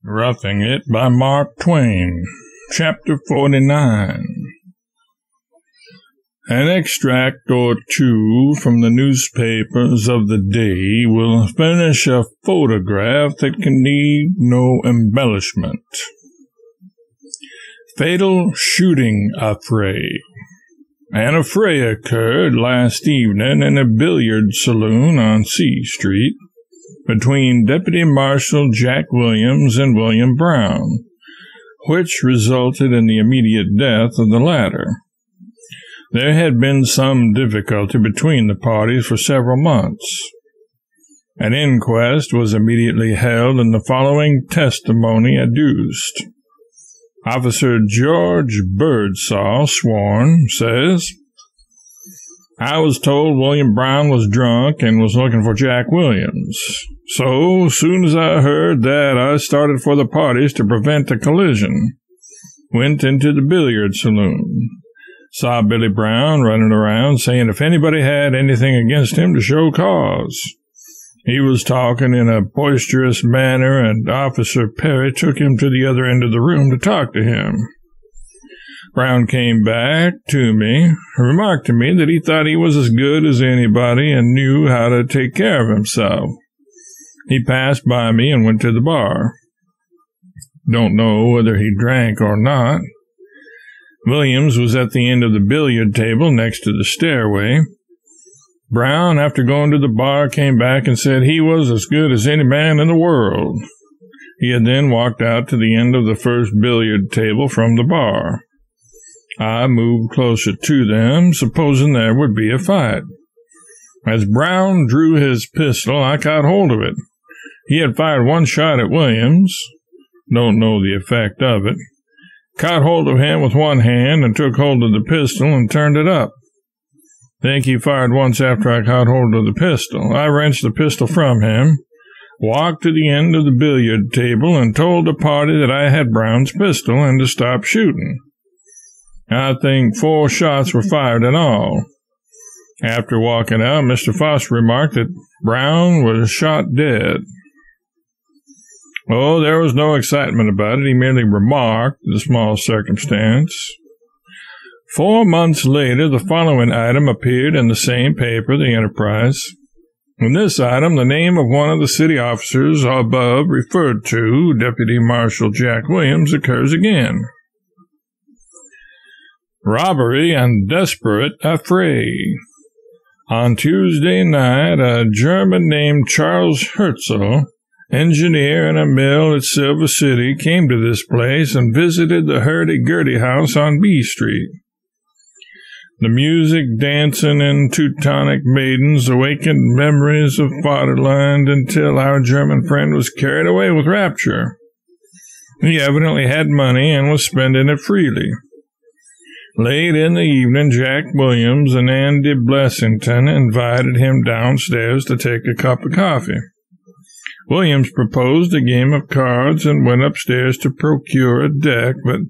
Roughing It by Mark Twain, Chapter 49. An extract or two from the newspapers of the day will furnish a photograph that can need no embellishment. Fatal shooting affray. An affray occurred last evening in a billiard saloon on C Street between Deputy Marshal Jack Williams and William Brown, which resulted in the immediate death of the latter. There had been some difficulty between the parties for several months. An inquest was immediately held, and the following testimony adduced. Officer George Birdsall, sworn, says, "I was told William Brown was drunk and was looking for Jack Williams. So, soon as I heard that, I started for the parties to prevent a collision. Went into the billiard saloon. Saw Billy Brown running around saying if anybody had anything against him to show cause. He was talking in a boisterous manner, and Officer Perry took him to the other end of the room to talk to him. Brown came back to me, remarked to me that he thought he was as good as anybody and knew how to take care of himself. He passed by me and went to the bar. Don't know whether he drank or not. Williams was at the end of the billiard table next to the stairway. Brown, after going to the bar, came back and said he was as good as any man in the world. He had then walked out to the end of the first billiard table from the bar. I moved closer to them, supposing there would be a fight. As Brown drew his pistol, I caught hold of it. He had fired one shot at Williams. Don't know the effect of it. Caught hold of him with one hand and took hold of the pistol and turned it up. Think he fired once after I caught hold of the pistol. I wrenched the pistol from him, walked to the end of the billiard table, and told the party that I had Brown's pistol and to stop shooting. I think 4 shots were fired in all. After walking out, Mr. Foster remarked that Brown was shot dead. Oh, there was no excitement about it. He merely remarked the small circumstance. 4 months later, the following item appeared in the same paper, the Enterprise. In this item, the name of one of the city officers above referred to, Deputy Marshal Jack Williams, occurs again. Robbery and desperate affray. On Tuesday night, a German named Charles Herzl, engineer in a mill at Silver City, came to this place and visited the hurdy-gurdy house on B Street. The music, dancing, and Teutonic maidens awakened memories of fatherland until our German friend was carried away with rapture. He evidently had money and was spending it freely. Late in the evening, Jack Williams and Andy Blessington invited him downstairs to take a cup of coffee. Williams proposed a game of cards and went upstairs to procure a deck, but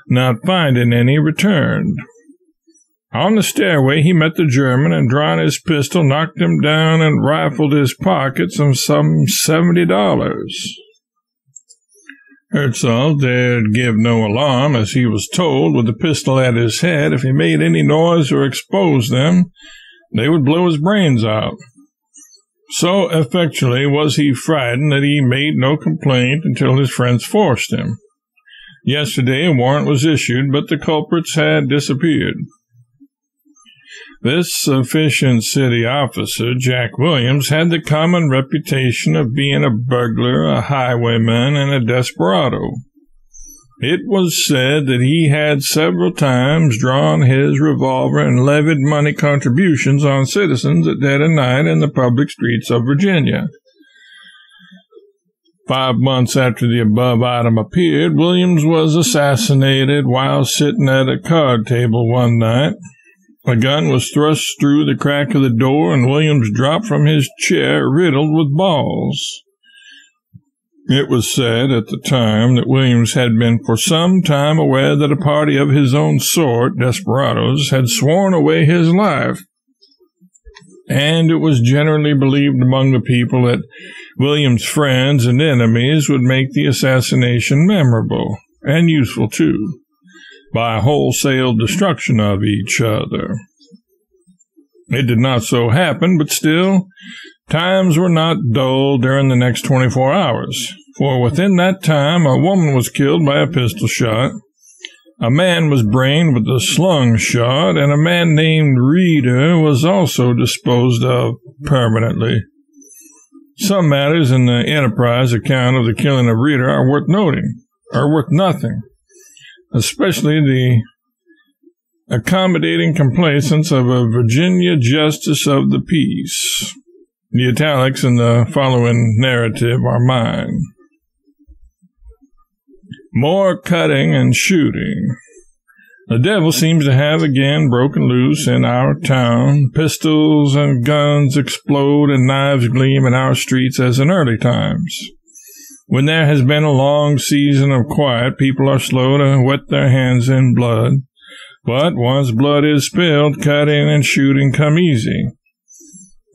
not finding any, returned. On the stairway, he met the German and, drawing his pistol, knocked him down and rifled his pockets of some $70. Herzl dared give no alarm, as he was told, with the pistol at his head, if he made any noise or exposed them, they would blow his brains out. So effectually was he frightened that he made no complaint until his friends forced him. Yesterday a warrant was issued, but the culprits had disappeared. This efficient city officer, Jack Williams, had the common reputation of being a burglar, a highwayman, and a desperado. It was said that he had several times drawn his revolver and levied money contributions on citizens at dead of night in the public streets of Virginia. 5 months after the above item appeared, Williams was assassinated while sitting at a card table one night. A gun was thrust through the crack of the door, and Williams dropped from his chair riddled with balls. It was said at the time that Williams had been for some time aware that a party of his own sort, desperados, had sworn away his life, and it was generally believed among the people that William's friends and enemies would make the assassination memorable, and useful too, by wholesale destruction of each other. It did not so happen, but still, times were not dull during the next 24 hours, for within that time a woman was killed by a pistol shot, a man was brained with a slung shot, and a man named Reeder was also disposed of permanently. Some matters in the Enterprise account of the killing of Reeder are worth nothing, especially the accommodating complacence of a Virginia justice of the peace. The italics in the following narrative are mine. More cutting and shooting. The devil seems to have again broken loose in our town. Pistols and guns explode and knives gleam in our streets as in early times. When there has been a long season of quiet, people are slow to wet their hands in blood. But once blood is spilled, cutting and shooting come easy.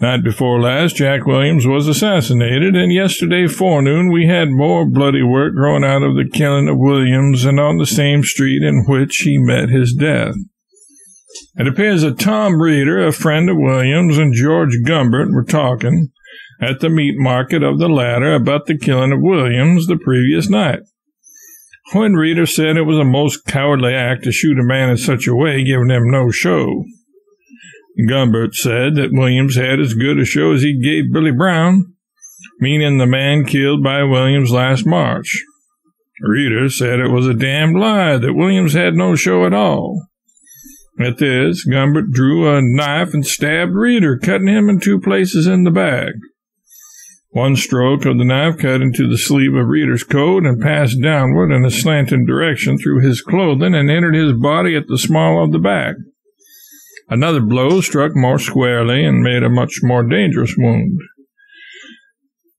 Night before last, Jack Williams was assassinated, and yesterday forenoon we had more bloody work growing out of the killing of Williams and on the same street in which he met his death. It appears that Tom Reeder, a friend of Williams, and George Gumbert were talking at the meat market of the latter about the killing of Williams the previous night. When Reeder said it was a most cowardly act to shoot a man in such a way, giving him no show. Gumbert said that Williams had as good a show as he gave Billy Brown, meaning the man killed by Williams last March. Reeder said it was a damned lie, that Williams had no show at all. At this, Gumbert drew a knife and stabbed Reeder, cutting him in 2 places in the back. One stroke of the knife cut into the sleeve of Reeder's coat and passed downward in a slanting direction through his clothing and entered his body at the small of the back. Another blow struck more squarely and made a much more dangerous wound.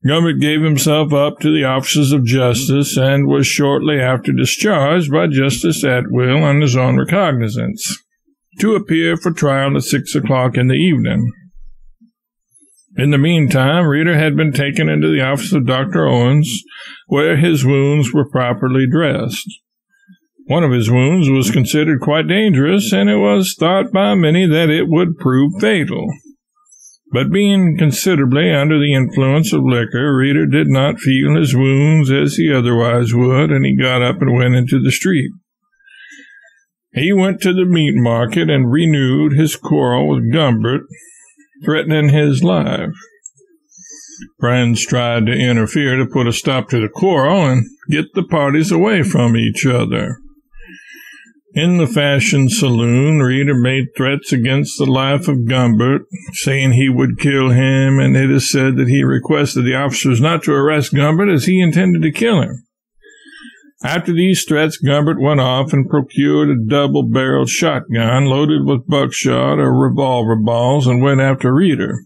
Gumbert gave himself up to the officers of justice and was shortly after discharged by Justice Atwill on his own recognizance, to appear for trial at 6 o'clock in the evening. In the meantime, Reeder had been taken into the office of Dr. Owens, where his wounds were properly dressed. One of his wounds was considered quite dangerous, and it was thought by many that it would prove fatal. But being considerably under the influence of liquor, Reeder did not feel his wounds as he otherwise would, and he got up and went into the street. He went to the meat market and renewed his quarrel with Gumbert, threatening his life. Friends tried to interfere to put a stop to the quarrel and get the parties away from each other. In the Fashion Saloon, Reeder made threats against the life of Gumbert, saying he would kill him, and it is said that he requested the officers not to arrest Gumbert as he intended to kill him. After these threats, Gumbert went off and procured a double-barreled shotgun loaded with buckshot or revolver balls and went after Reeder.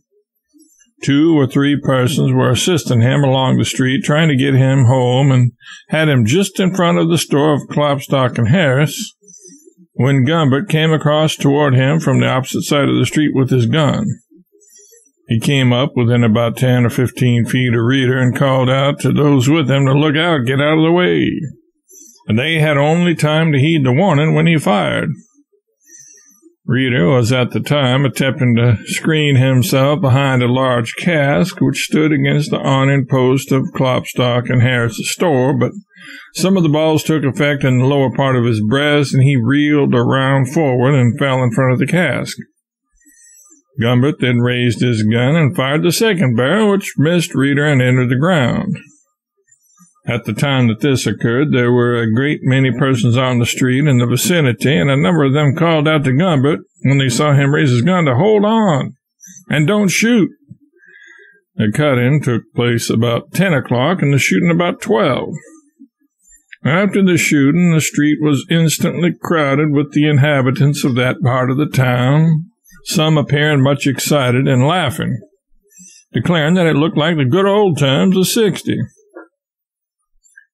2 or 3 persons were assisting him along the street, trying to get him home, and had him just in front of the store of Klopstock and Harris, when Gumbert came across toward him from the opposite side of the street with his gun. He came up within about 10 or 15 feet of Reeder and called out to those with him to look out, get out of the way. And they had only time to heed the warning when he fired. Reeder was at the time attempting to screen himself behind a large cask which stood against the awning post of Klopstock and Harris's store, but some of the balls took effect in the lower part of his breast, and he reeled around forward and fell in front of the cask. Gumbert then raised his gun and fired the second barrel, which missed Reeder and entered the ground. At the time that this occurred, there were a great many persons on the street in the vicinity, and a number of them called out to Gumbert when they saw him raise his gun to hold on and don't shoot. The cut-in took place about 10 o'clock and the shooting about 12. After the shooting, the street was instantly crowded with the inhabitants of that part of the town, some appearing much excited and laughing, declaring that it looked like the good old times of '60.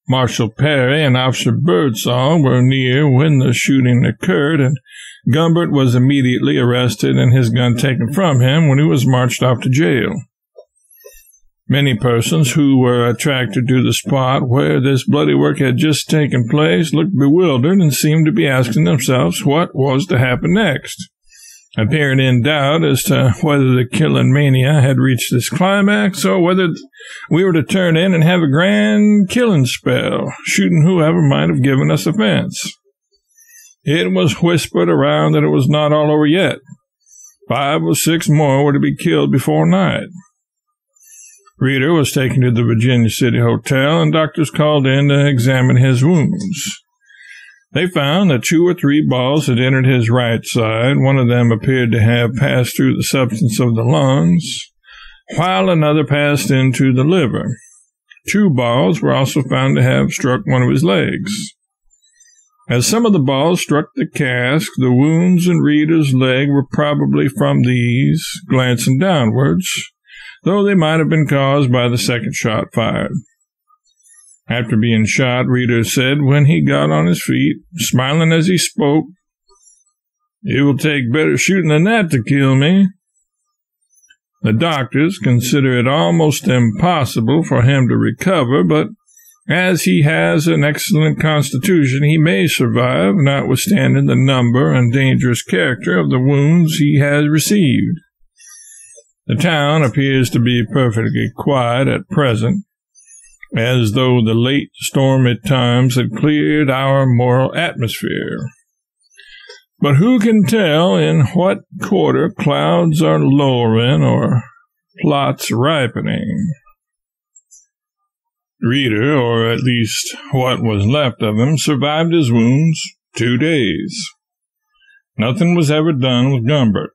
Marshal Perry and Officer Birdsall were near when the shooting occurred, and Gumbert was immediately arrested and his gun taken from him when he was marched off to jail. Many persons who were attracted to the spot where this bloody work had just taken place looked bewildered and seemed to be asking themselves what was to happen next, appearing in doubt as to whether the killing mania had reached its climax or whether we were to turn in and have a grand killing spell, shooting whoever might have given us offense. It was whispered around that it was not all over yet. 5 or 6 more were to be killed before night. Reeder was taken to the Virginia City Hotel, and doctors called in to examine his wounds. They found that 2 or 3 balls had entered his right side. One of them appeared to have passed through the substance of the lungs, while another passed into the liver. 2 balls were also found to have struck one of his legs. As some of the balls struck the cask, the wounds in Reeder's leg were probably from these, glancing downwards, though they might have been caused by the second shot fired. After being shot, Reeder said when he got on his feet, smiling as he spoke, "It will take better shooting than that to kill me." The doctors consider it almost impossible for him to recover, but as he has an excellent constitution, he may survive, notwithstanding the number and dangerous character of the wounds he has received. The town appears to be perfectly quiet at present, as though the late stormy times had cleared our moral atmosphere. But who can tell in what quarter clouds are lowering or plots ripening? Reeder, or at least what was left of him, survived his wounds 2 days. Nothing was ever done with Gumbert.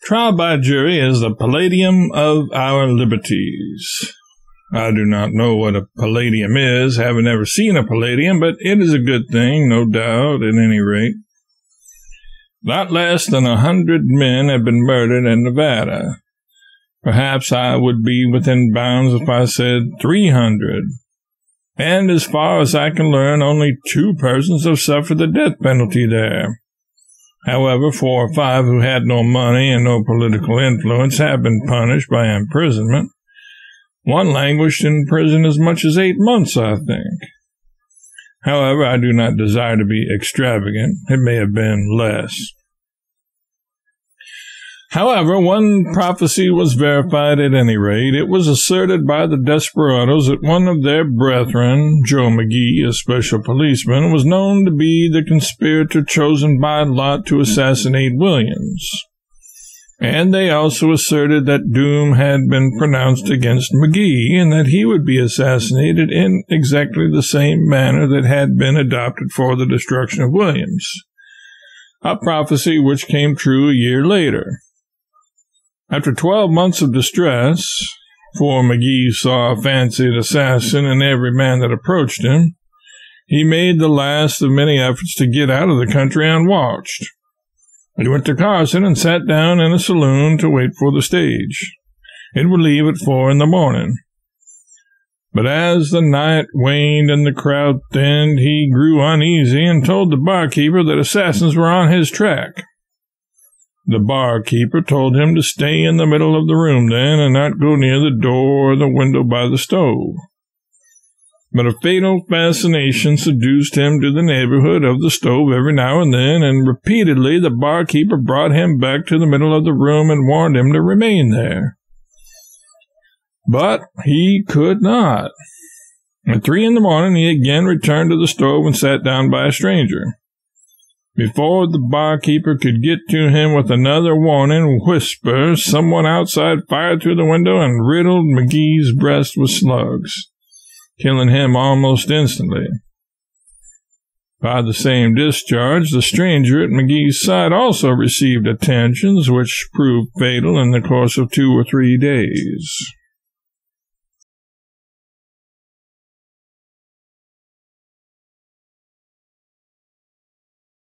Trial by jury is the palladium of our liberties. I do not know what a palladium is, having never seen a palladium, but it is a good thing, no doubt, at any rate. Not less than 100 men have been murdered in Nevada. Perhaps I would be within bounds if I said 300. And as far as I can learn, only 2 persons have suffered the death penalty there. However, 4 or 5 who had no money and no political influence have been punished by imprisonment. One languished in prison as much as 8 months, I think. However, I do not desire to be extravagant. It may have been less. However, one prophecy was verified at any rate. It was asserted by the desperadoes that one of their brethren, Joe McGee, a special policeman, was known to be the conspirator chosen by lot to assassinate Williams. And they also asserted that doom had been pronounced against McGee, and that he would be assassinated in exactly the same manner that had been adopted for the destruction of Williams, a prophecy which came true a year later. After 12 months of distress, for McGee saw a fancied assassin in every man that approached him, he made the last of many efforts to get out of the country unwatched. He went to Carson and sat down in a saloon to wait for the stage. It would leave at 4 in the morning. But as the night waned and the crowd thinned, he grew uneasy and told the barkeeper that assassins were on his track. The barkeeper told him to stay in the middle of the room then and not go near the door or the window by the stove. But a fatal fascination seduced him to the neighborhood of the stove every now and then, and repeatedly the barkeeper brought him back to the middle of the room and warned him to remain there. But he could not. At 3 in the morning he again returned to the stove and sat down by a stranger. Before the barkeeper could get to him with another warning whisper, someone outside fired through the window and riddled McGee's breast with slugs, killing him almost instantly. By the same discharge, the stranger at McGee's side also received attentions which proved fatal in the course of 2 or 3 days.